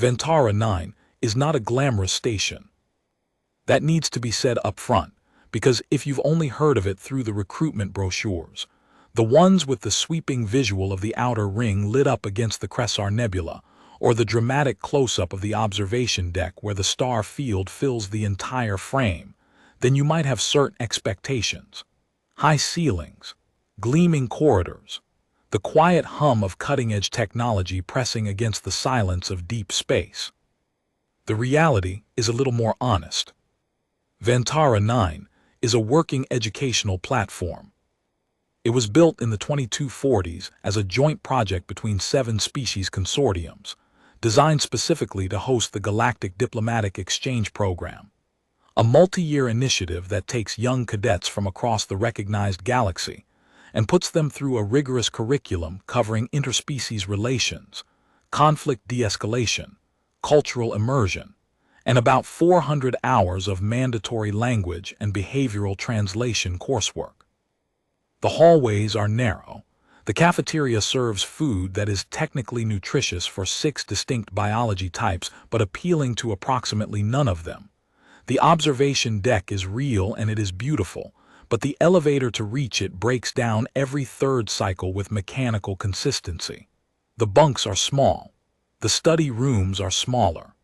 Ventara 9 is not a glamorous station. That needs to be said up front, because if you've only heard of it through the recruitment brochures, the ones with the sweeping visual of the outer ring lit up against the Cresar Nebula, or the dramatic close-up of the observation deck where the star field fills the entire frame, then you might have certain expectations. High ceilings, gleaming corridors, the quiet hum of cutting-edge technology pressing against the silence of deep space. The reality is a little more honest. Ventara 9 is a working educational platform. It was built in the 2240s as a joint project between 7 species consortiums, designed specifically to host the Galactic Diplomatic Exchange Program, a multi-year initiative that takes young cadets from across the recognized galaxy and puts them through a rigorous curriculum covering interspecies relations, conflict de-escalation, cultural immersion, and about 400 hours of mandatory language and behavioral translation coursework. The hallways are narrow. The cafeteria serves food that is technically nutritious for 6 distinct biology types, but appealing to approximately none of them. The observation deck is real and it is beautiful, but the elevator to reach it breaks down every 3rd cycle with mechanical consistency. The bunks are small. The study rooms are smaller.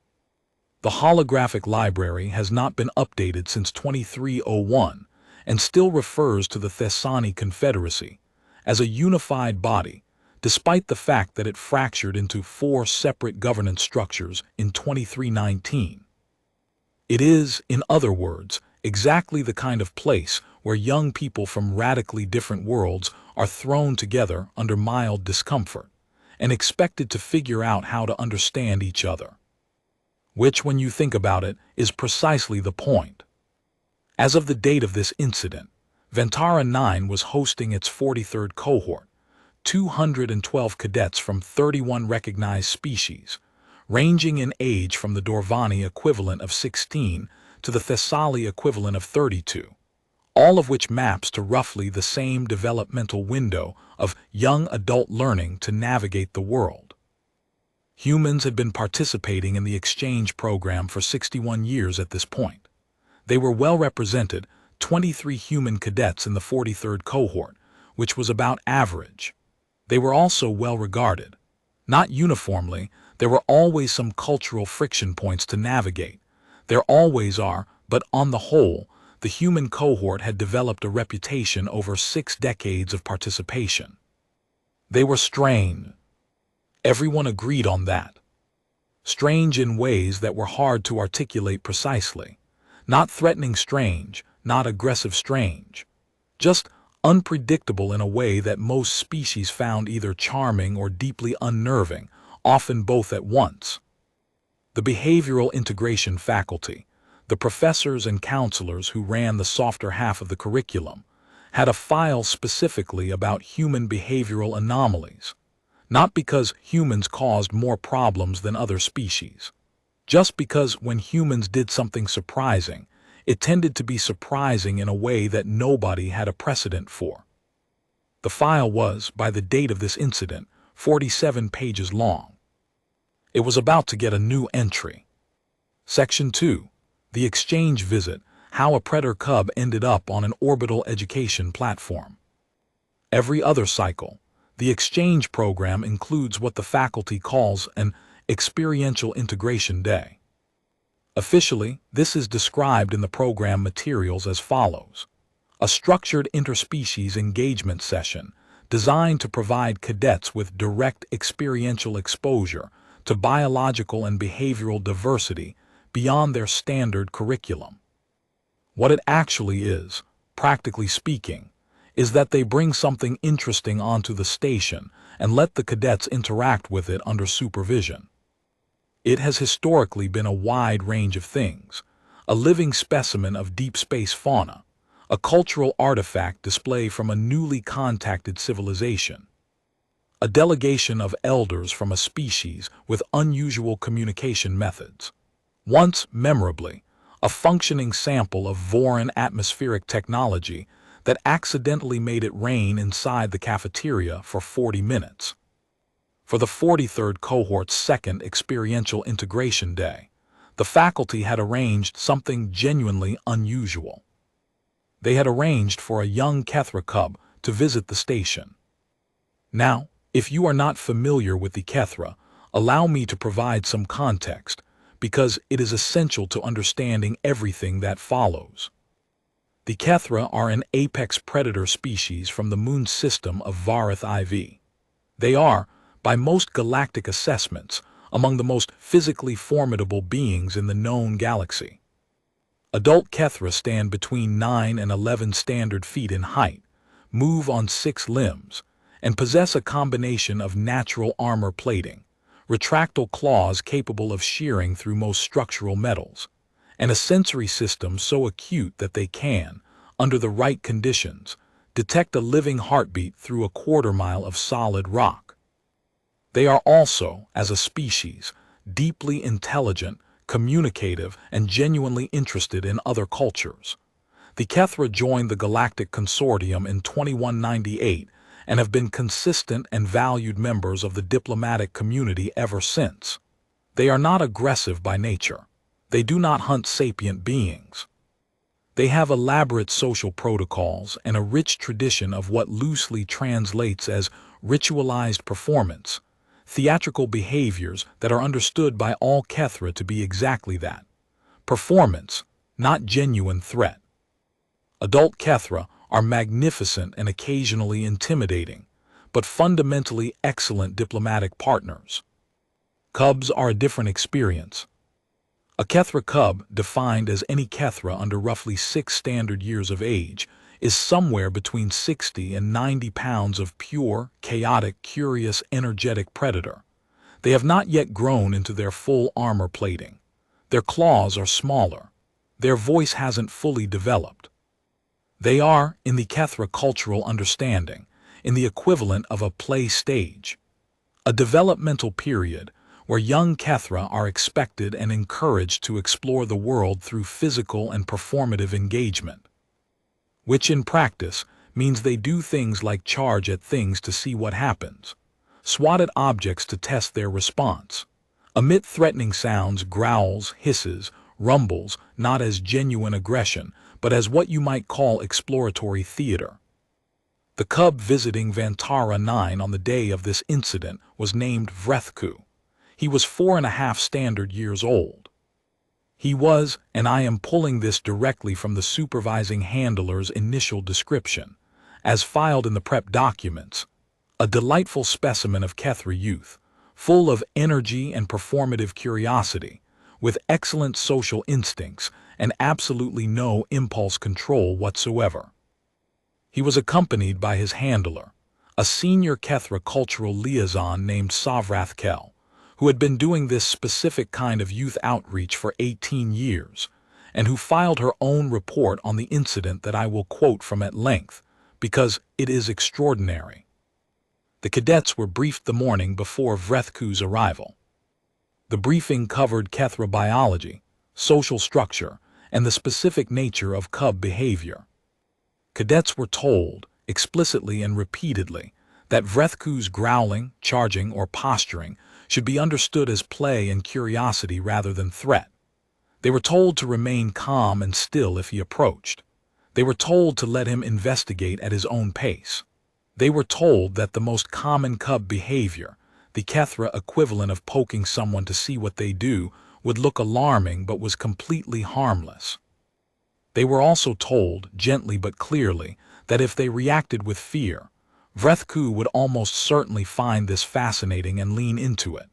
The holographic library has not been updated since 2301 and still refers to the Thessani Confederacy as a unified body, despite the fact that it fractured into 4 separate governance structures in 2319. It is, in other words, exactly the kind of place where young people from radically different worlds are thrown together under mild discomfort and expected to figure out how to understand each other. Which, when you think about it, is precisely the point. As of the date of this incident, Ventara 9 was hosting its 43rd cohort, 212 cadets from 31 recognized species, ranging in age from the Dorvani equivalent of 16 to the Thessali equivalent of 32, all of which maps to roughly the same developmental window of young adult learning to navigate the world. Humans had been participating in the exchange program for 61 years at this point. They were well represented, 23 human cadets in the 43rd cohort, which was about average. They were also well regarded. Not uniformly, there were always some cultural friction points to navigate. There always are, but on the whole, the human cohort had developed a reputation over 6 decades of participation. They were strange. Everyone agreed on that. Strange in ways that were hard to articulate precisely. Not threatening strange, not aggressive strange. Just unpredictable in a way that most species found either charming or deeply unnerving, often both at once. The behavioral integration faculty, the professors and counselors who ran the softer half of the curriculum, had a file specifically about human behavioral anomalies. Not because humans caused more problems than other species. Just because when humans did something surprising, it tended to be surprising in a way that nobody had a precedent for. The file was, by the date of this incident, 47 pages long. It was about to get a new entry. Section 2. The exchange visit, how a predator cub ended up on an orbital education platform. Every other cycle, the exchange program includes what the faculty calls an experiential integration day. Officially, this is described in the program materials as follows: a structured interspecies engagement session designed to provide cadets with direct experiential exposure to biological and behavioral diversity beyond their standard curriculum. What it actually is, practically speaking, is that they bring something interesting onto the station and let the cadets interact with it under supervision. It has historically been a wide range of things: a living specimen of deep space fauna, a cultural artifact display from a newly contacted civilization, a delegation of elders from a species with unusual communication methods, once memorably, a functioning sample of Voran atmospheric technology that accidentally made it rain inside the cafeteria for 40 minutes. For the 43rd cohort's second experiential integration day, the faculty had arranged something genuinely unusual. They had arranged for a young Kethra cub to visit the station. Now, if you are not familiar with the Kethra, allow me to provide some context, because it is essential to understanding everything that follows. The Kethra are an apex predator species from the moon system of Varith IV. They are, by most galactic assessments, among the most physically formidable beings in the known galaxy. Adult Kethra stand between 9 and 11 standard feet in height, move on 6 limbs, and possess a combination of natural armor plating, retractile claws capable of shearing through most structural metals, and a sensory system so acute that they can, under the right conditions, detect a living heartbeat through a quarter-mile of solid rock. They are also, as a species, deeply intelligent, communicative, and genuinely interested in other cultures. The Kethra joined the Galactic Consortium in 2198 and have been consistent and valued members of the diplomatic community ever since. They are not aggressive by nature. They do not hunt sapient beings. They have elaborate social protocols and a rich tradition of what loosely translates as ritualized performance, theatrical behaviors that are understood by all Kethra to be exactly that: performance, not genuine threat. Adult Kethra are magnificent and occasionally intimidating, but fundamentally excellent diplomatic partners. Cubs are a different experience. A Kethra cub, defined as any Kethra under roughly 6 standard years of age, is somewhere between 60 and 90 pounds of pure, chaotic, curious, energetic predator. They have not yet grown into their full armor plating. Their claws are smaller. Their voice hasn't fully developed. They are, in the Kethra cultural understanding, in the equivalent of a play stage, a developmental period where young Kethra are expected and encouraged to explore the world through physical and performative engagement, which in practice means they do things like charge at things to see what happens, swat at objects to test their response, emit threatening sounds, growls, hisses, rumbles, not as genuine aggression, but as what you might call exploratory theater. The cub visiting Vantara 9 on the day of this incident was named Vrethku. He was 4.5 standard years old. He was, and I am pulling this directly from the supervising handler's initial description, as filed in the prep documents, a delightful specimen of Kethra youth, full of energy and performative curiosity, with excellent social instincts and absolutely no impulse control whatsoever. He was accompanied by his handler, a senior Kethra cultural liaison named Savrathkel, who had been doing this specific kind of youth outreach for 18 years, and who filed her own report on the incident that I will quote from at length, because it is extraordinary. The cadets were briefed the morning before Vrethku's arrival. The briefing covered Kethra biology, social structure, and the specific nature of cub behavior. Cadets were told, explicitly and repeatedly, that Vrethku's growling, charging, or posturing should be understood as play and curiosity rather than threat. They were told to remain calm and still if he approached. They were told to let him investigate at his own pace. They were told that the most common cub behavior, the Kethra equivalent of poking someone to see what they do, would look alarming but was completely harmless. They were also told, gently but clearly, that if they reacted with fear, Vrethku would almost certainly find this fascinating and lean into it,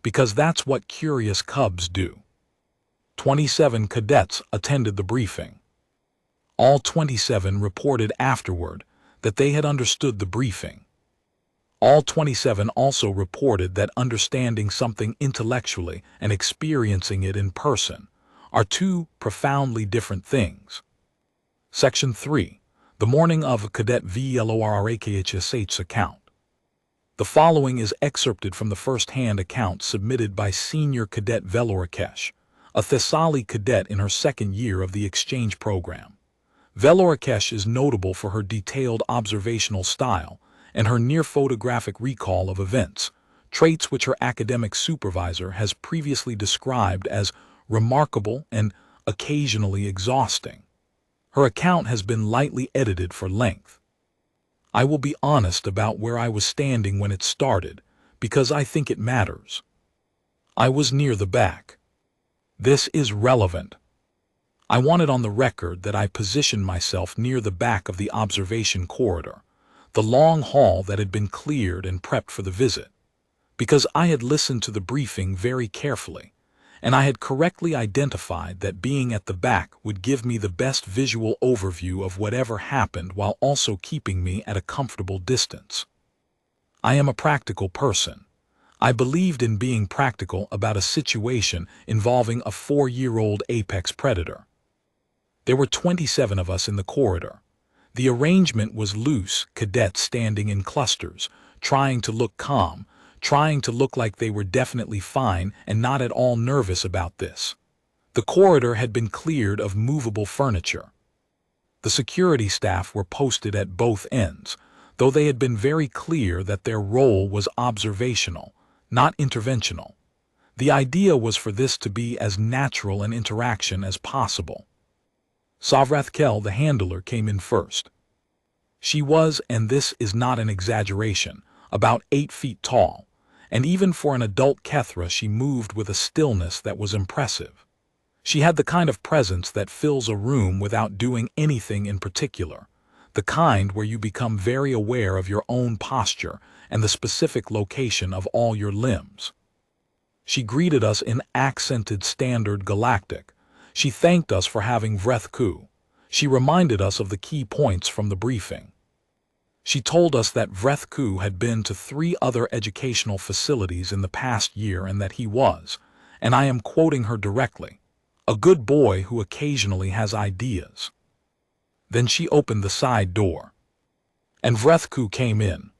because that's what curious cubs do. 27 cadets attended the briefing. All 27 reported afterward that they had understood the briefing. All 27 also reported that understanding something intellectually and experiencing it in person are two profoundly different things. Section 3. The morning of Cadet VLORRAKHSH's account. The following is excerpted from the first-hand account submitted by Senior Cadet Velorakesh, a Thessali cadet in her second year of the exchange program. Velorakesh is notable for her detailed observational style and her near-photographic recall of events, traits which her academic supervisor has previously described as remarkable and occasionally exhausting. Her account has been lightly edited for length. I will be honest about where I was standing when it started, because I think it matters. I was near the back. This is relevant. I want it on the record that I positioned myself near the back of the observation corridor, the long hall that had been cleared and prepped for the visit, because I had listened to the briefing very carefully, and I had correctly identified that being at the back would give me the best visual overview of whatever happened while also keeping me at a comfortable distance. I am a practical person. I believed in being practical about a situation involving a 4-year-old apex predator. There were 27 of us in the corridor. The arrangement was loose, cadets standing in clusters, trying to look calm, trying to look like they were definitely fine and not at all nervous about this. The corridor had been cleared of movable furniture. The security staff were posted at both ends, though they had been very clear that their role was observational, not interventional. The idea was for this to be as natural an interaction as possible. Stargazer, the handler, came in first. She was, and this is not an exaggeration, about 8 feet tall, and even for an adult Kethra she moved with a stillness that was impressive. She had the kind of presence that fills a room without doing anything in particular, the kind where you become very aware of your own posture and the specific location of all your limbs. She greeted us in accented standard galactic. She thanked us for having Vrethku. She reminded us of the key points from the briefing. She told us that Vrethku had been to 3 other educational facilities in the past year and that he was, and I am quoting her directly, a good boy who occasionally has ideas. Then she opened the side door, and Vrethku came in.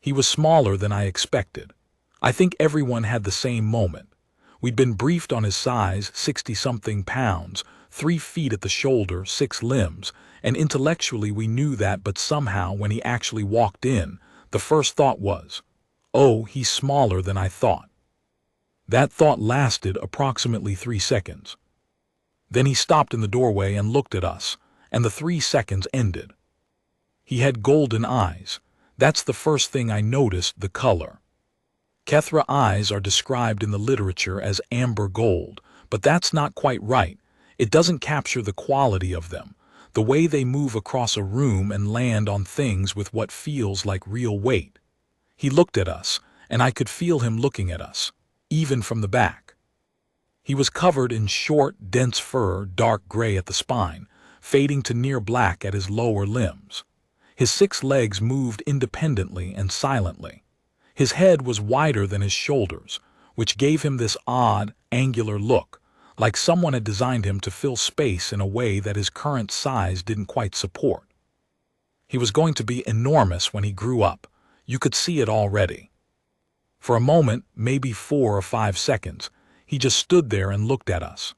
He was smaller than I expected. I think everyone had the same moment. We'd been briefed on his size, 60-something pounds, 3 feet at the shoulder, 6 limbs, and intellectually we knew that, but somehow when he actually walked in, the first thought was, oh, he's smaller than I thought. That thought lasted approximately 3 seconds. Then he stopped in the doorway and looked at us, and the 3 seconds ended. He had golden eyes. That's the first thing I noticed, the color. Kethra eyes are described in the literature as amber gold, but that's not quite right. It doesn't capture the quality of them, the way they move across a room and land on things with what feels like real weight. He looked at us, and I could feel him looking at us, even from the back. He was covered in short, dense fur, dark gray at the spine, fading to near black at his lower limbs. His 6 legs moved independently and silently. His head was wider than his shoulders, which gave him this odd, angular look, like someone had designed him to fill space in a way that his current size didn't quite support. He was going to be enormous when he grew up. You could see it already. For a moment, maybe 4 or 5 seconds, he just stood there and looked at us.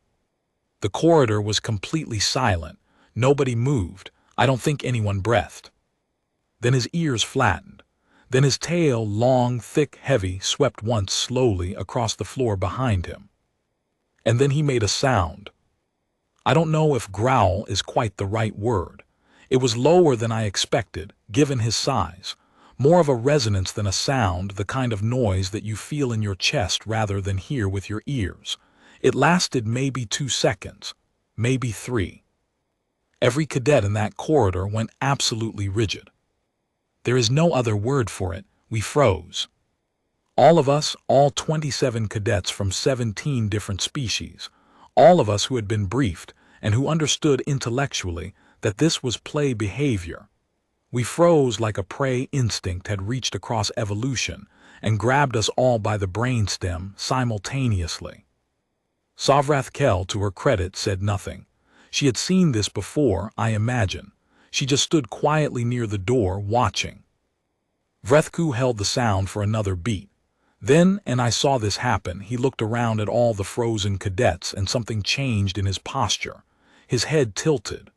The corridor was completely silent. Nobody moved. I don't think anyone breathed. Then his ears flattened. Then his tail, long, thick, heavy, swept once slowly across the floor behind him. And then he made a sound. I don't know if growl is quite the right word. It was lower than I expected, given his size. More of a resonance than a sound, the kind of noise that you feel in your chest rather than hear with your ears. It lasted maybe 2 seconds, maybe 3. Every cadet in that corridor went absolutely rigid. There is no other word for it. We froze. All of us, all 27 cadets from 17 different species, all of us who had been briefed and who understood intellectually that this was play behavior. We froze like a prey instinct had reached across evolution and grabbed us all by the brainstem simultaneously. Stargazer, to her credit, said nothing. She had seen this before, I imagine. She just stood quietly near the door, watching. Vrethku held the sound for another beat. Then, and I saw this happen, he looked around at all the frozen cadets and something changed in his posture. His head tilted.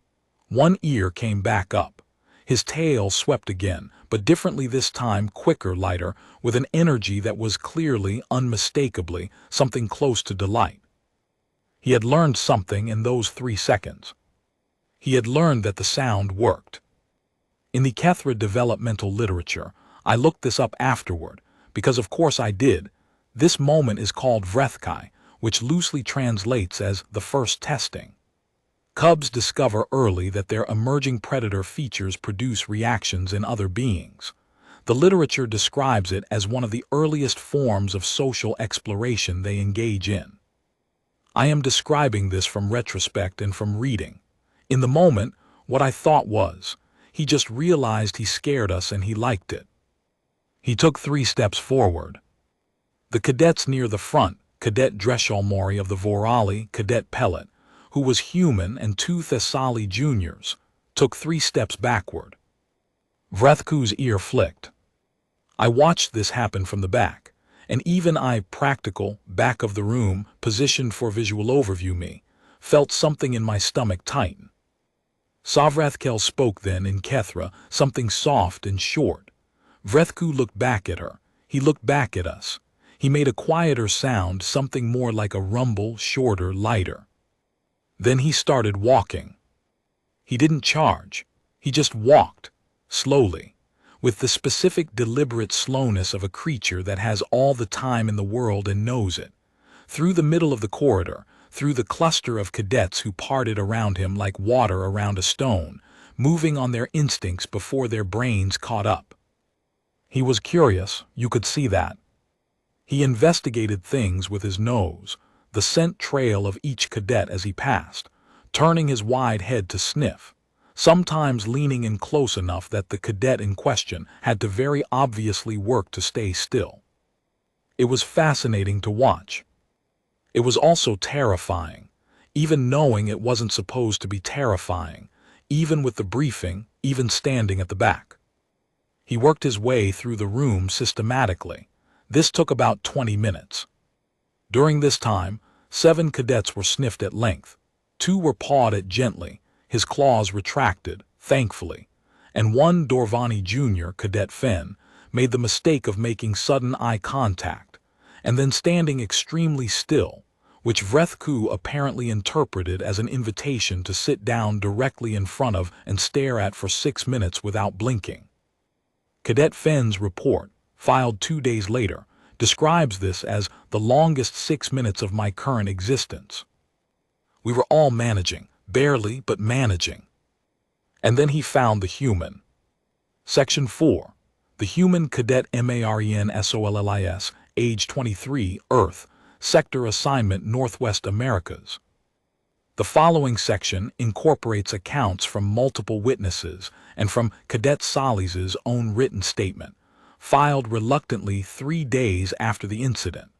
One ear came back up. His tail swept again, but differently this time, quicker, lighter, with an energy that was clearly, unmistakably, something close to delight. He had learned something in those 3 seconds. He had learned that the sound worked. In the Kethra developmental literature, I looked this up afterward, because of course I did. This moment is called vrethkai, which loosely translates as the first testing. Cubs discover early that their emerging predator features produce reactions in other beings. The literature describes it as one of the earliest forms of social exploration they engage in. I am describing this from retrospect and from reading. In the moment, what I thought was, he just realized he scared us and he liked it. He took 3 steps forward. The cadets near the front, Cadet Dreshalmori of the Vorali, Cadet Pellet, who was human, and 2 Thessali juniors, took 3 steps backward. Vrethku's ear flicked. I watched this happen from the back, and even I, practical, back of the room, positioned for visual overview me, felt something in my stomach tighten. Savrethkel spoke then in Kethra, something soft and short. Vrethku looked back at her. He looked back at us. He made a quieter sound, something more like a rumble, shorter, lighter. Then he started walking. He didn't charge. He just walked, slowly, with the specific deliberate slowness of a creature that has all the time in the world and knows it. Through the middle of the corridor, through the cluster of cadets who parted around him like water around a stone, moving on their instincts before their brains caught up. He was curious, you could see that. He investigated things with his nose, the scent trail of each cadet as he passed, turning his wide head to sniff, sometimes leaning in close enough that the cadet in question had to very obviously work to stay still. It was fascinating to watch. It was also terrifying, even knowing it wasn't supposed to be terrifying, even with the briefing, even standing at the back. He worked his way through the room systematically. This took about 20 minutes. During this time, 7 cadets were sniffed at length. 2 were pawed at gently, his claws retracted, thankfully, and 1 Dorvani Jr., Cadet Fen, made the mistake of making sudden eye contact, and then standing extremely still, which Vrethku apparently interpreted as an invitation to sit down directly in front of and stare at for 6 minutes without blinking. Cadet Fen's report, filed 2 days later, describes this as the longest 6 minutes of my current existence. We were all managing, barely but managing. And then he found the human. Section 4. The human Cadet MARENSOLLIS, age 23, Earth, Sector Assignment Northwest Americas. The following section incorporates accounts from multiple witnesses and from Cadet Solis' own written statement, filed reluctantly 3 days after the incident.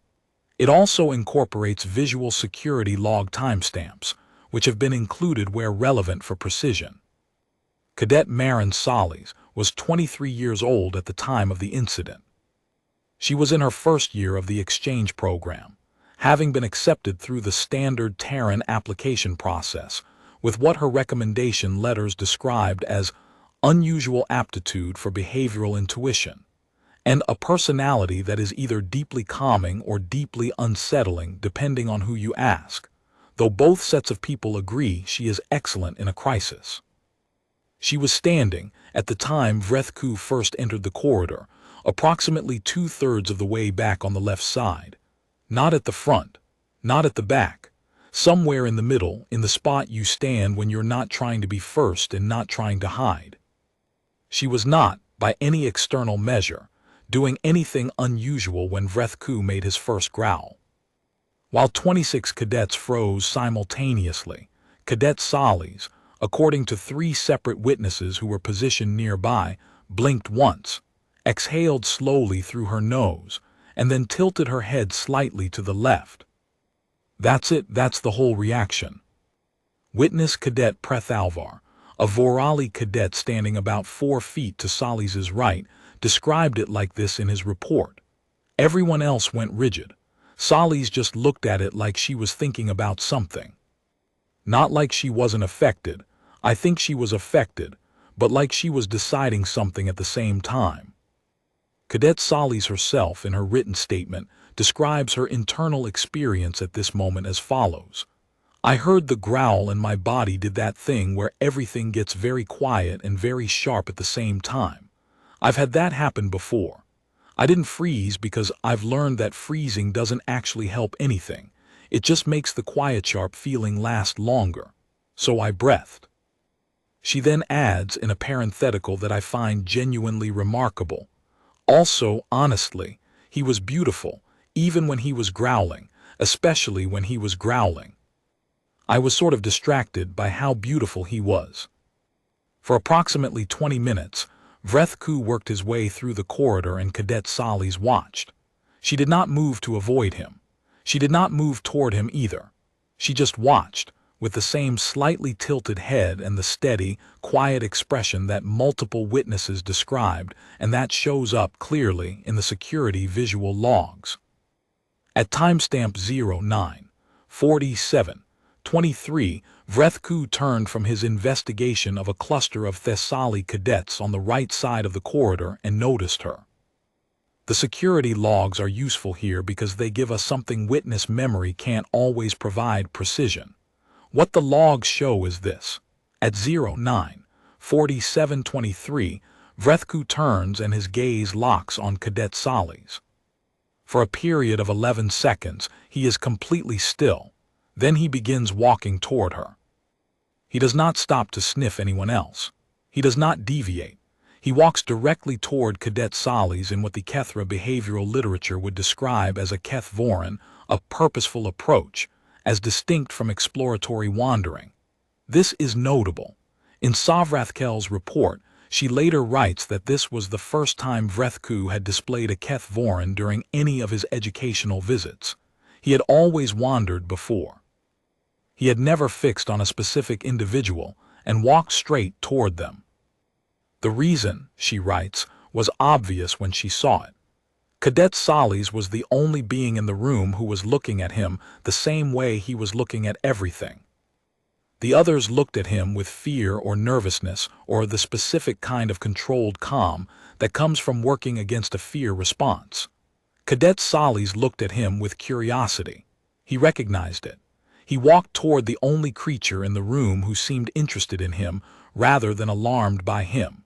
It also incorporates visual security log timestamps, which have been included where relevant for precision. Cadet Marin Solis was 23 years old at the time of the incident. She was in her first year of the exchange program, having been accepted through the standard Terran application process, with what her recommendation letters described as unusual aptitude for behavioral intuition, and a personality that is either deeply calming or deeply unsettling depending on who you ask, though both sets of people agree she is excellent in a crisis. She was standing, at the time Vrethku first entered the corridor, approximately 2/3 of the way back on the left side. Not at the front, not at the back, somewhere in the middle, in the spot you stand when you're not trying to be first and not trying to hide. She was not, by any external measure, doing anything unusual when Vrethku made his first growl. While 26 cadets froze simultaneously, Cadet Solis, according to 3 separate witnesses who were positioned nearby, blinked once, exhaled slowly through her nose, and then tilted her head slightly to the left. That's it, that's the whole reaction. Witness Cadet Prethalvar, a Vorali cadet standing about 4 feet to Solis' right, described it like this in his report. Everyone else went rigid. Solis just looked at it like she was thinking about something. Not like she wasn't affected. I think she was affected, but like she was deciding something at the same time. Cadet Solis herself, in her written statement, describes her internal experience at this moment as follows. I heard the growl and my body did that thing where everything gets very quiet and very sharp at the same time. I've had that happen before. I didn't freeze because I've learned that freezing doesn't actually help anything. It just makes the quiet sharp feeling last longer. So I breathed. She then adds in a parenthetical that I find genuinely remarkable. Also, honestly, he was beautiful, even when he was growling, especially when he was growling. I was sort of distracted by how beautiful he was. For approximately 20 minutes, Vrethku worked his way through the corridor and Cadet Solis watched. She did not move to avoid him. She did not move toward him either. She just watched, with the same slightly tilted head and the steady, quiet expression that multiple witnesses described, and that shows up clearly in the security visual logs. At timestamp 09:47:23, Vrethku turned from his investigation of a cluster of Thessali cadets on the right side of the corridor and noticed her. The security logs are useful here because they give us something witness memory can't always provide: precision. What the logs show is this. At 09:47:23, Vrethku turns and his gaze locks on Cadet Solis. For a period of 11 seconds, he is completely still. Then he begins walking toward her. He does not stop to sniff anyone else. He does not deviate. He walks directly toward Cadet Solis in what the Kethra behavioral literature would describe as a kethvoran, a purposeful approach, as distinct from exploratory wandering. This is notable. In Savrathkel's report, she later writes that this was the first time Vrethku had displayed a kethvoran during any of his educational visits. He had always wandered before. He had never fixed on a specific individual and walked straight toward them. The reason, she writes, was obvious when she saw it. Cadet Solis was the only being in the room who was looking at him the same way he was looking at everything. The others looked at him with fear or nervousness or the specific kind of controlled calm that comes from working against a fear response. Cadet Solis looked at him with curiosity. He recognized it. He walked toward the only creature in the room who seemed interested in him rather than alarmed by him.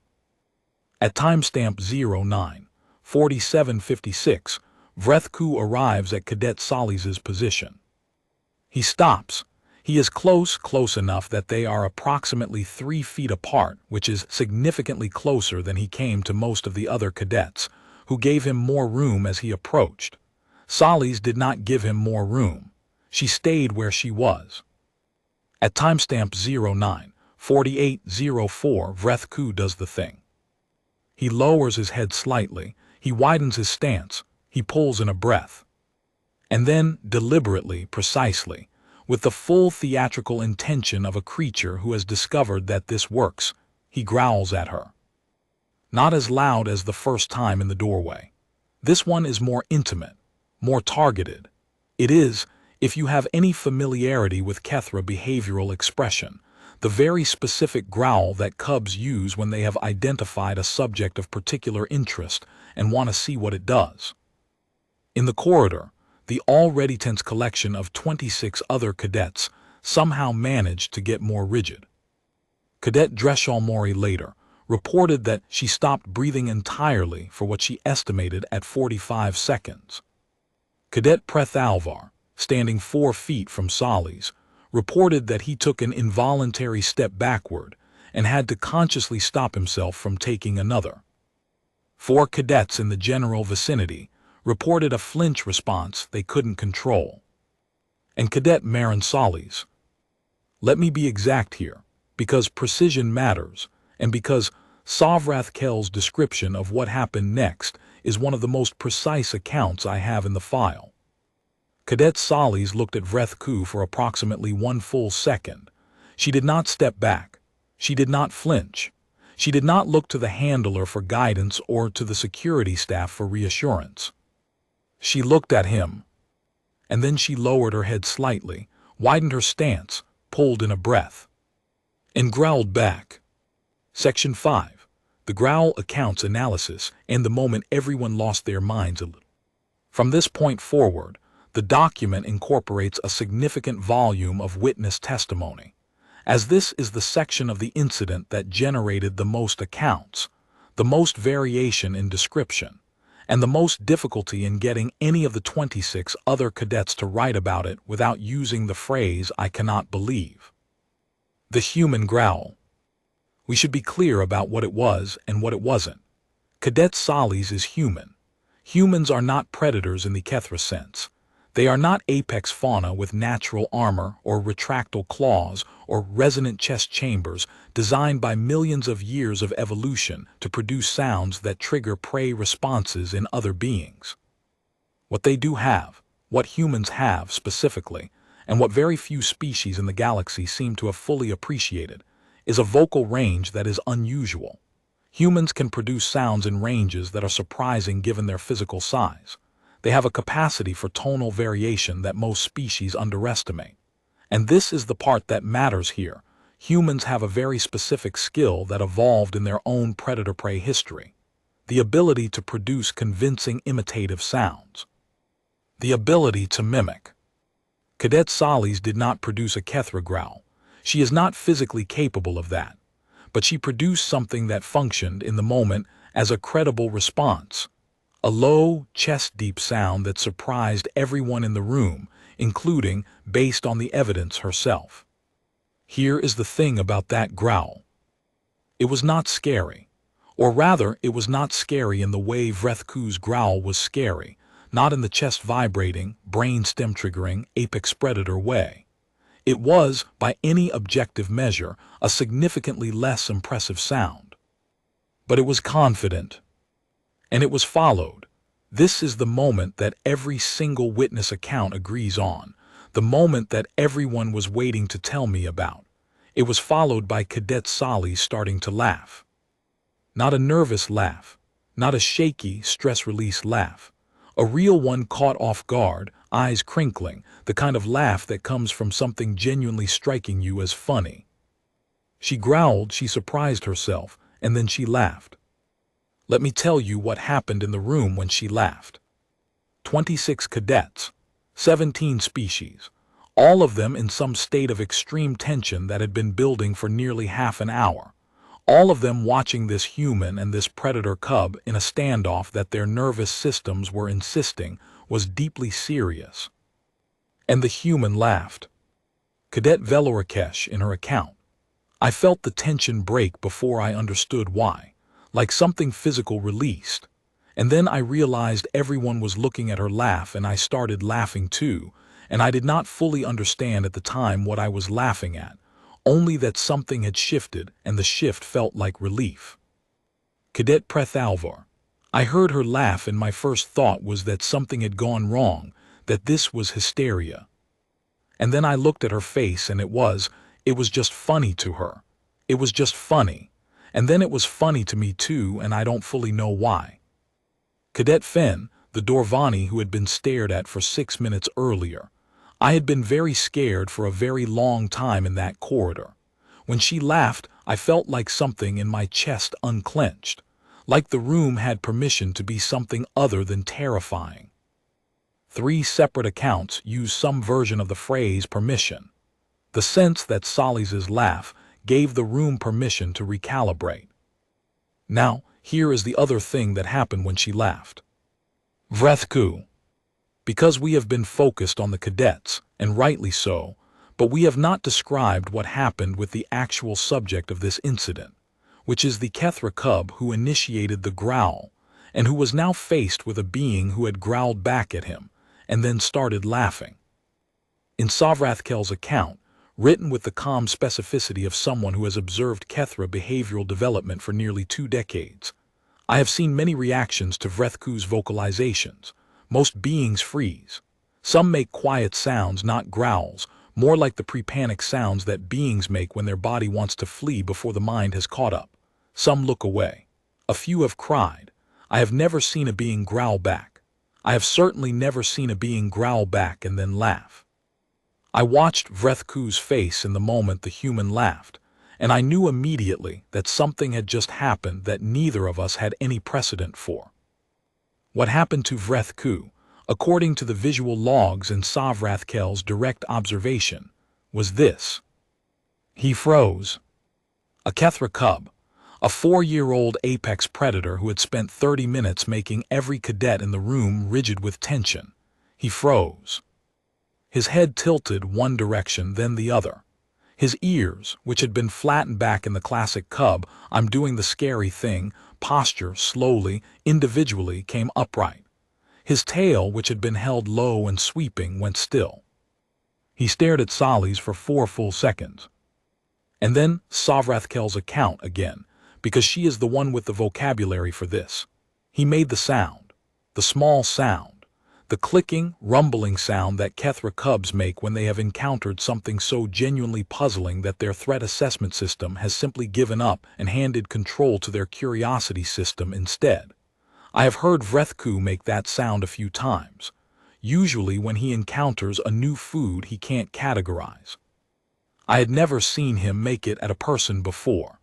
At timestamp 09:47:56, Vrethku arrives at Cadet Solis's position. He stops. He is close enough that they are approximately 3 feet apart, which is significantly closer than he came to most of the other cadets, who gave him more room as he approached. Solis did not give him more room. She stayed where she was. At timestamp 09:48:04, Vrethku does the thing. He lowers his head slightly, he widens his stance, he pulls in a breath. And then, deliberately, precisely, with the full theatrical intention of a creature who has discovered that this works, he growls at her. Not as loud as the first time in the doorway. This one is more intimate, more targeted. It is, if you have any familiarity with Kethra behavioral expression, the very specific growl that cubs use when they have identified a subject of particular interest and want to see what it does. In the corridor, the already tense collection of 26 other cadets somehow managed to get more rigid. Cadet Dreshalmori later reported that she stopped breathing entirely for what she estimated at 45 seconds. Cadet Prethalvar, standing 4 feet from Solis, reported that he took an involuntary step backward and had to consciously stop himself from taking another. 4 cadets in the general vicinity reported a flinch response they couldn't control. And Cadet Marin Solis. Let me be exact here, because precision matters, and because Savrathkel's description of what happened next is one of the most precise accounts I have in the file. Cadet Solis looked at Vrethku for approximately 1 full second. She did not step back. She did not flinch. She did not look to the handler for guidance or to the security staff for reassurance. She looked at him, and then she lowered her head slightly, widened her stance, pulled in a breath, and growled back. Section 5. The growl accounts analysis and the moment everyone lost their minds a little. From this point forward, the document incorporates a significant volume of witness testimony, as this is the section of the incident that generated the most accounts, the most variation in description, and the most difficulty in getting any of the 26 other cadets to write about it without using the phrase "I cannot believe." The human growl. We should be clear about what it was and what it wasn't. Cadet Solis is human. Humans are not predators in the Kethra sense. They are not apex fauna with natural armor or retractile claws or resonant chest chambers designed by millions of years of evolution to produce sounds that trigger prey responses in other beings. What they do have, what humans have specifically, and what very few species in the galaxy seem to have fully appreciated, is a vocal range that is unusual. Humans can produce sounds in ranges that are surprising given their physical size. They have a capacity for tonal variation that most species underestimate. And this is the part that matters here. Humans have a very specific skill that evolved in their own predator-prey history: the ability to produce convincing imitative sounds. The ability to mimic. Cadet Solis did not produce a Kethra growl. She is not physically capable of that. But she produced something that functioned in the moment as a credible response. A low, chest-deep sound that surprised everyone in the room, including, based on the evidence, herself. Here is the thing about that growl. It was not scary. Or rather, it was not scary in the way Vrethku's growl was scary, not in the chest-vibrating, brain-stem-triggering, apex predator way. It was, by any objective measure, a significantly less impressive sound. But it was confident. And it was followed. This is the moment that every single witness account agrees on, the moment that everyone was waiting to tell me about. It was followed by Cadet Solis starting to laugh. Not a nervous laugh, not a shaky, stress-release laugh. A real one caught off guard, eyes crinkling, the kind of laugh that comes from something genuinely striking you as funny. She growled, she surprised herself, and then she laughed. Let me tell you what happened in the room when she laughed. 26 cadets, 17 species, all of them in some state of extreme tension that had been building for nearly half an hour. All of them watching this human and this predator cub in a standoff that their nervous systems were insisting was deeply serious. And the human laughed. Cadet Velorakesh in her account. I felt the tension break before I understood why, like something physical released. And then I realized everyone was looking at her laugh and I started laughing too, and I did not fully understand at the time what I was laughing at, only that something had shifted and the shift felt like relief. Cadet Prethalvar. I heard her laugh and my first thought was that something had gone wrong, that this was hysteria. And then I looked at her face and it was just funny to her. It was just funny. And then it was funny to me too, and I don't fully know why. Cadet Fen, the Dorvani who had been stared at for 6 minutes earlier. I had been very scared for a very long time in that corridor. When she laughed, I felt like something in my chest unclenched, like the room had permission to be something other than terrifying. 3 separate accounts use some version of the phrase permission. The sense that Solis's laugh gave the room permission to recalibrate. Now, here is the other thing that happened when she laughed. Vrethku. Because we have been focused on the cadets, and rightly so, but we have not described what happened with the actual subject of this incident, which is the Kethra cub who initiated the growl, and who was now faced with a being who had growled back at him, and then started laughing. In Savrathkel's account, written with the calm specificity of someone who has observed Kethra behavioral development for nearly 2 decades, I have seen many reactions to Vrethku's vocalizations. Most beings freeze. Some make quiet sounds, not growls, more like the pre-panic sounds that beings make when their body wants to flee before the mind has caught up. Some look away. A few have cried. I have never seen a being growl back. I have certainly never seen a being growl back and then laugh. I watched Vrethku's face in the moment the human laughed, and I knew immediately that something had just happened that neither of us had any precedent for. What happened to Vrethku, according to the visual logs and Savrathkel's direct observation, was this. He froze. A Kethra cub, a 4-year-old apex predator who had spent 30 minutes making every cadet in the room rigid with tension. He froze. His head tilted one direction, then the other. His ears, which had been flattened back in the classic cub, I'm doing the scary thing, posture slowly, individually came upright. His tail, which had been held low and sweeping, went still. He stared at Sally's for 4 full seconds. And then Savrathkel's account again, because she is the one with the vocabulary for this. He made the sound, the small sound, the clicking, rumbling sound that Kethra cubs make when they have encountered something so genuinely puzzling that their threat assessment system has simply given up and handed control to their curiosity system instead. I have heard Vrethku make that sound a few times, usually when he encounters a new food he can't categorize. I had never seen him make it at a person before.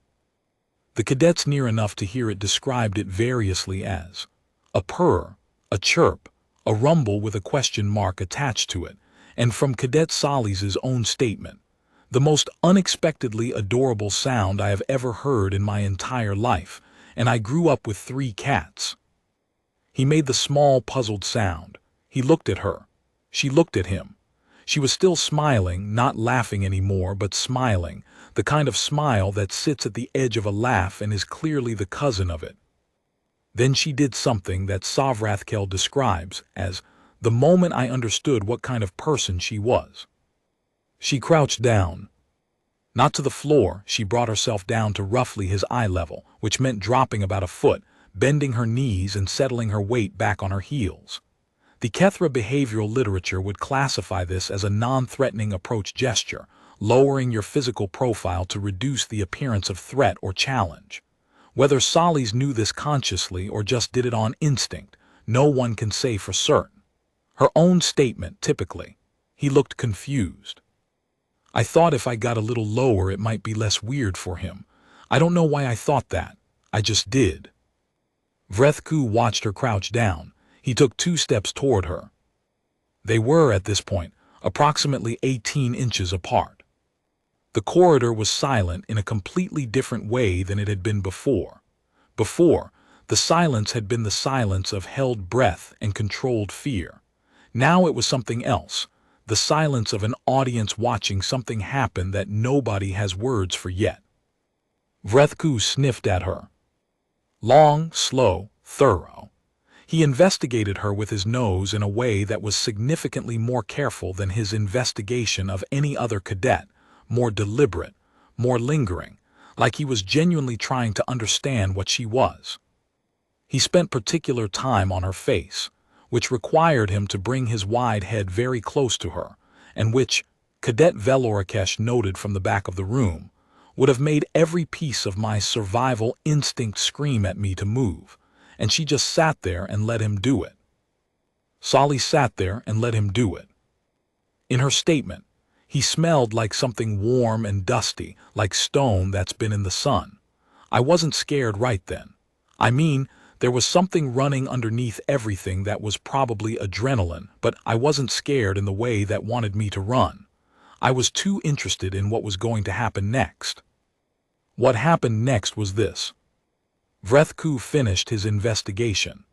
The cadets near enough to hear it described it variously as a purr, a chirp, a rumble with a question mark attached to it, and from Cadet Solis' own statement, the most unexpectedly adorable sound I have ever heard in my entire life, and I grew up with 3 cats. He made the small, puzzled sound. He looked at her. She looked at him. She was still smiling, not laughing anymore, but smiling, the kind of smile that sits at the edge of a laugh and is clearly the cousin of it. Then she did something that Savrathkel describes as the moment I understood what kind of person she was. She crouched down. Not to the floor, she brought herself down to roughly his eye level, which meant dropping about a foot, bending her knees and settling her weight back on her heels. The Kethra behavioral literature would classify this as a non-threatening approach gesture, lowering your physical profile to reduce the appearance of threat or challenge. Whether Solis knew this consciously or just did it on instinct, no one can say for certain. Her own statement, typically. He looked confused. I thought if I got a little lower it might be less weird for him. I don't know why I thought that. I just did. Vrethku watched her crouch down. He took 2 steps toward her. They were, at this point, approximately 18 inches apart. The corridor was silent in a completely different way than it had been before. Before, the silence had been the silence of held breath and controlled fear. Now it was something else, the silence of an audience watching something happen that nobody has words for yet. Vrethku sniffed at her. Long, slow, thorough. He investigated her with his nose in a way that was significantly more careful than his investigation of any other cadet, more deliberate, more lingering, like he was genuinely trying to understand what she was. He spent particular time on her face, which required him to bring his wide head very close to her, and which, Cadet Velorakesh noted from the back of the room, would have made every piece of my survival instinct scream at me to move, and she just sat there and let him do it. Sally sat there and let him do it. In her statement, he smelled like something warm and dusty, like stone that's been in the sun. I wasn't scared right then. I mean, there was something running underneath everything that was probably adrenaline, but I wasn't scared in the way that wanted me to run. I was too interested in what was going to happen next. What happened next was this. Vrethku finished his investigation.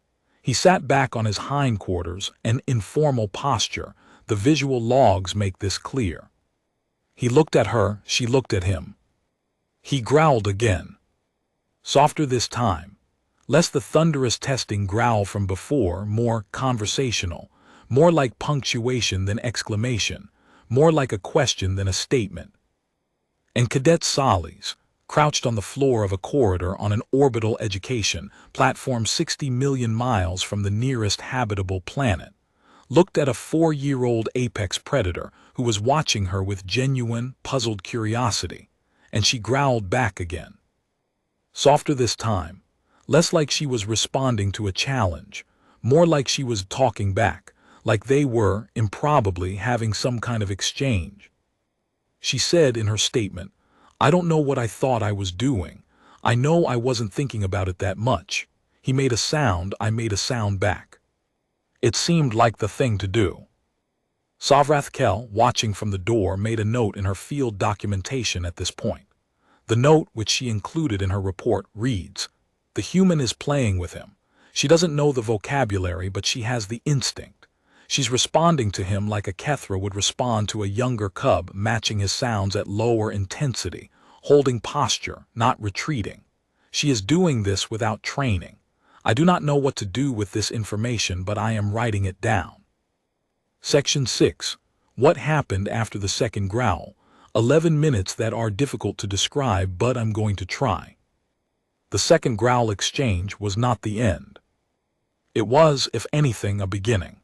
He sat back on his hindquarters, an informal posture. The visual logs make this clear. He looked at her, she looked at him. He growled again. Softer this time. Less the thunderous testing growl from before, more conversational, more like punctuation than exclamation, more like a question than a statement. And Cadet Solis, crouched on the floor of a corridor on an orbital education platform 60 million miles from the nearest habitable planet, looked at a 4-year-old apex predator who was watching her with genuine, puzzled curiosity, and she growled back again. Softer this time, less like she was responding to a challenge, more like she was talking back, like they were, improbably, having some kind of exchange. She said in her statement, I don't know what I thought I was doing. I know I wasn't thinking about it that much. He made a sound, I made a sound back. It seemed like the thing to do. Savrathkel, watching from the door, made a note in her field documentation at this point. The note, which she included in her report, reads, "The human is playing with him. She doesn't know the vocabulary, but she has the instinct. She's responding to him like a Kethra would respond to a younger cub, matching his sounds at lower intensity, holding posture, not retreating. She is doing this without training. I do not know what to do with this information, but I am writing it down." Section 6. What happened after the second growl? 11 minutes that are difficult to describe, but I'm going to try. The second growl exchange was not the end. It was, if anything, a beginning.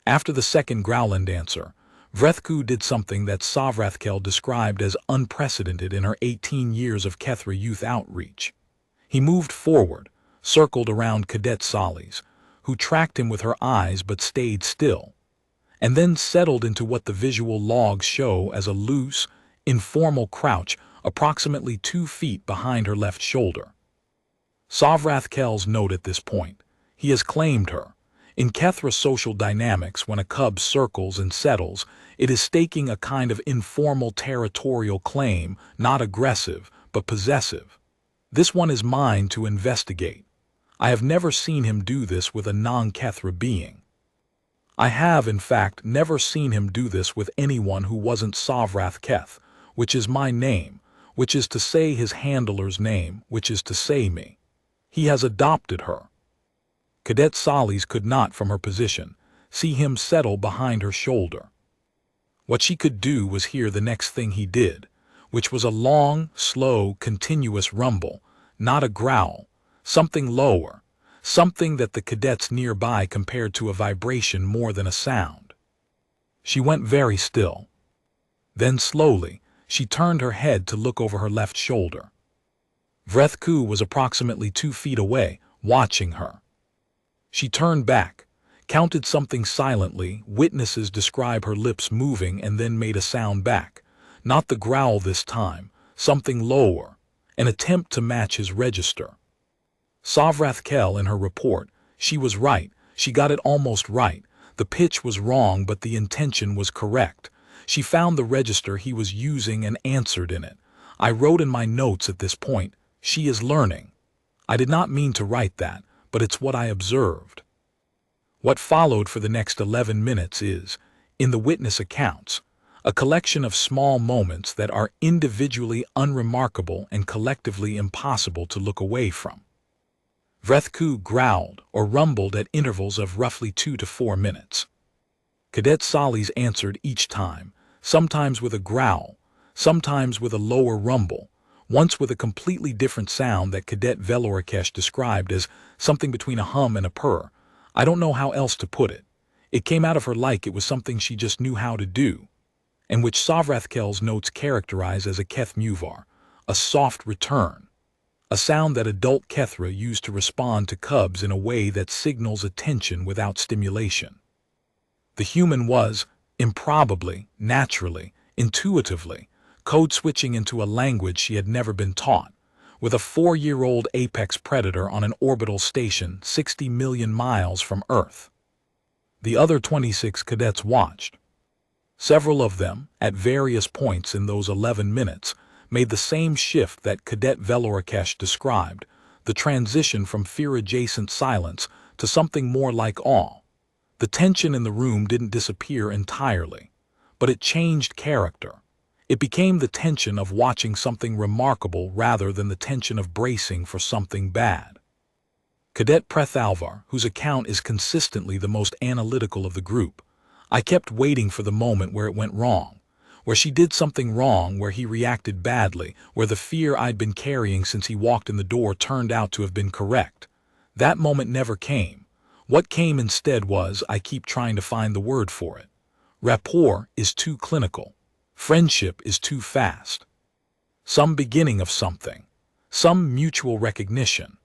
After the second growl and answer, Vrethku did something that Savrathkel described as unprecedented in her 18 years of Kethra youth outreach. He moved forward, circled around Cadet Solis, who tracked him with her eyes but stayed still, and then settled into what the visual logs show as a loose, informal crouch approximately 2 feet behind her left shoulder. Savrathkel's note at this point: he has claimed her. In Kethra social dynamics, when a cub circles and settles, it is staking a kind of informal territorial claim, not aggressive, but possessive. This one is mine to investigate. I have never seen him do this with a non-Kethra being. I have, in fact, never seen him do this with anyone who wasn't Savrathketh, which is my name, which is to say his handler's name, which is to say me. He has adopted her. Cadet Solis could not, from her position, see him settle behind her shoulder. What she could do was hear the next thing he did, which was a long, slow, continuous rumble, not a growl, something lower, something that the cadets nearby compared to a vibration more than a sound. She went very still. Then slowly, she turned her head to look over her left shoulder. Vrethku was approximately 2 feet away, watching her. She turned back, counted something silently, witnesses describe her lips moving, and then made a sound back. Not the growl this time, something lower, an attempt to match his register. Savrathkel, in her report, she was right, she got it almost right. The pitch was wrong, but the intention was correct. She found the register he was using and answered in it. I wrote in my notes at this point, "She is learning." I did not mean to write that, but it's what I observed. What followed for the next 11 minutes is, in the witness accounts, a collection of small moments that are individually unremarkable and collectively impossible to look away from. Vrethku growled or rumbled at intervals of roughly 2 to 4 minutes. Cadet Solis answered each time, sometimes with a growl, sometimes with a lower rumble, once with a completely different sound that Cadet Velorikesh described as something between a hum and a purr. I don't know how else to put it. It came out of her like it was something she just knew how to do, and which Savrathkel's notes characterize as a Keth Muvar, a soft return, a sound that adult Kethra used to respond to cubs in a way that signals attention without stimulation. The human was, improbably, naturally, intuitively, code-switching into a language she had never been taught, with a 4-year-old apex predator on an orbital station 60 million miles from Earth. The other 26 cadets watched. Several of them, at various points in those 11 minutes, made the same shift that Cadet Velorikesh described, the transition from fear-adjacent silence to something more like awe. The tension in the room didn't disappear entirely, but it changed character. It became the tension of watching something remarkable rather than the tension of bracing for something bad. Cadet Prethalvar, whose account is consistently the most analytical of the group, I kept waiting for the moment where it went wrong, where she did something wrong, where he reacted badly, where the fear I'd been carrying since he walked in the door turned out to have been correct. That moment never came. What came instead was, I keep trying to find the word for it. Rapport is too clinical. Friendship is too fast. Some beginning of something. Some mutual recognition.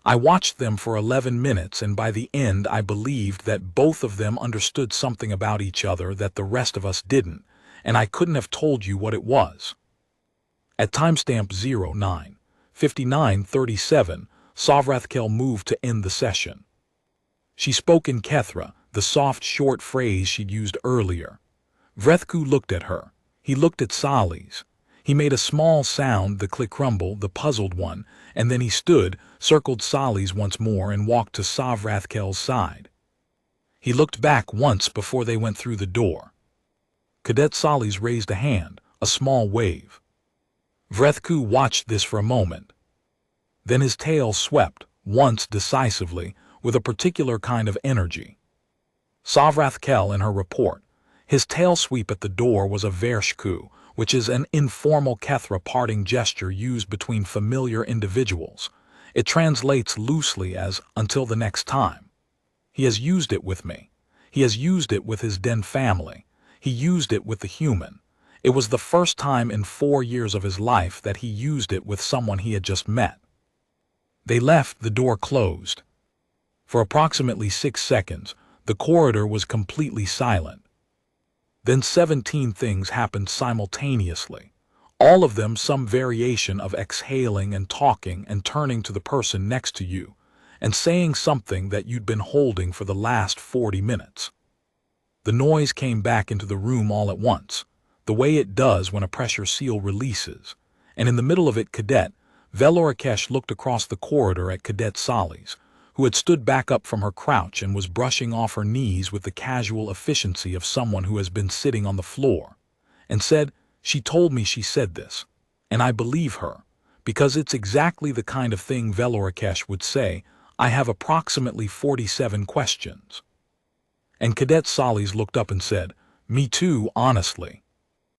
I watched them for 11 minutes, and by the end I believed that both of them understood something about each other that the rest of us didn't, and I couldn't have told you what it was. At timestamp 09:59:37, Savrathkel moved to end the session. She spoke in Kethra, the soft, short phrase she'd used earlier. Vrethku looked at her. He looked at Salis. He made a small sound, the click rumble, the puzzled one, and then he stood, circled Salis once more, and walked to Savrathkel's side. He looked back once before they went through the door. Cadet Salis raised a hand, a small wave. Vrethku watched this for a moment. Then his tail swept, once decisively, with a particular kind of energy. Savrathkel in her report. His tail sweep at the door was a vershku, which is an informal Kethra parting gesture used between familiar individuals. It translates loosely as, until the next time. He has used it with me. He has used it with his den family. He used it with the human. It was the first time in 4 years of his life that he used it with someone he had just met. They left, the door closed. For approximately 6 seconds, the corridor was completely silent. Then 17 things happened simultaneously, all of them some variation of exhaling and talking and turning to the person next to you and saying something that you'd been holding for the last 40 minutes. The noise came back into the room all at once, the way it does when a pressure seal releases, and in the middle of it Cadet Velorakesh looked across the corridor at Cadet Salis, who had stood back up from her crouch and was brushing off her knees with the casual efficiency of someone who has been sitting on the floor, and said, "She told me she said this, and I believe her, because it's exactly the kind of thing Velorakesh would say. I have approximately 47 questions." And Cadet Salis looked up and said, "Me too, honestly."